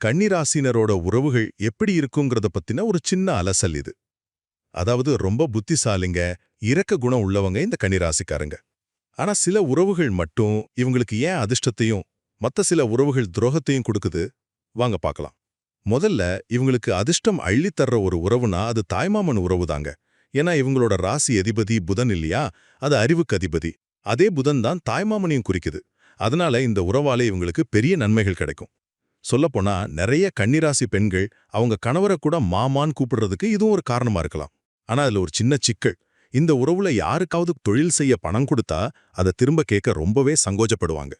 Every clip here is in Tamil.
கன்னிராசினரோட உறவுகள் எப்படி இருக்குங்கிறத பத்தின ஒரு சின்ன அலசல் இது. அதாவது ரொம்ப புத்திசாலிங்க, இரக்க குணம் உள்ளவங்க இந்த கன்னிராசிக்காரங்க. ஆனா சில உறவுகள் மட்டும் இவங்களுக்கு ஏன் அதிர்ஷ்டத்தையும் மத்த சில உறவுகள் துரோகத்தையும் கொடுக்குது? வாங்க பார்க்கலாம். முதல்ல இவங்களுக்கு அதிர்ஷ்டம் அள்ளித் தர்ற ஒரு உறவுனா அது தாய்மாமன் உறவு தாங்க. ஏன்னா இவங்களோட ராசி அதிபதி புதன் இல்லையா, அது அறிவுக்கு அதிபதி. அதே புதன் தான் தாய்மாமனையும் குறிக்குது. அதனால இந்த உறவாலே இவங்களுக்கு பெரிய நன்மைகள் கிடைக்கும். சொல்லப்போனா நிறைய கன்னிராசி பெண்கள் அவங்க கணவரை கூட மாமான்னு கூப்பிடுறதுக்கு இதுவும் ஒரு காரணமா இருக்கலாம். ஆனா அதுல ஒரு சின்ன சிக்கல். இந்த உறவுல யாருக்காவது தொழில் செய்ய பணம் கொடுத்தா அதை திரும்ப கேட்க ரொம்பவே சங்கோஜப்படுவாங்க.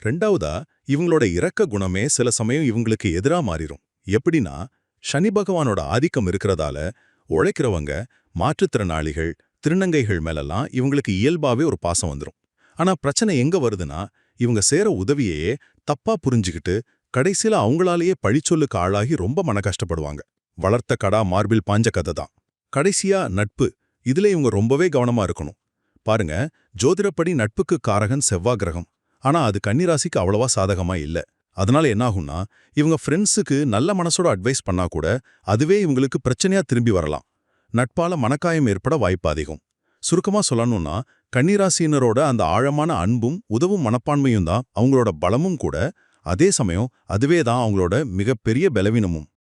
ரெண்டாவதா, இவங்களோட இரக்க குணமே சில சமயம் இவங்களுக்கு எதிரா மாறிடும். எப்படின்னா, சனி பகவானோட ஆதிக்கம் இருக்கிறதால உழைக்கிறவங்க, மாற்றுத்திறனாளிகள், திருநங்கைகள் மேலெல்லாம் இவங்களுக்கு இயல்பாவே ஒரு பாசம் வந்துடும். ஆனா பிரச்சனை எங்க வருதுன்னா, இவங்க சேர உதவியையே தப்பா புரிஞ்சுக்கிட்டு கடைசியில அவங்களாலேயே பழிச்சொல்லுக்கு ஆளாகி ரொம்ப மன கஷ்டப்படுவாங்க. வளர்த்த கடா மார்பில் பாஞ்ச கதை தான். கடைசியா நட்பு. இதுல இவங்க ரொம்பவே கவனமா இருக்கணும். பாருங்க, ஜோதிடப்படி நட்புக்கு காரகன் செவ்வாய் கிரகம். ஆனா அது கன்னிராசிக்கு அவ்வளவா சாதகமா இல்ல. அதனால என்னாகும்னா, இவங்க ஃப்ரெண்ட்ஸுக்கு நல்ல மனசோட அட்வைஸ் பண்ணா கூட அதுவே இவங்களுக்கு பிரச்சனையா திரும்பி வரலாம். நட்பால மனக்காயம் ஏற்பட வாய்ப்பு அதிகம். சுருக்கமா சொல்லணும்னா, கன்னிராசியினரோட அந்த ஆழமான அன்பும் உதவும் மனப்பான்மையும் தான் அவங்களோட பலமும் கூட. அதே சமயம் அதுவே தான் அவங்களோட மிகப்பெரிய பலவீனமும்.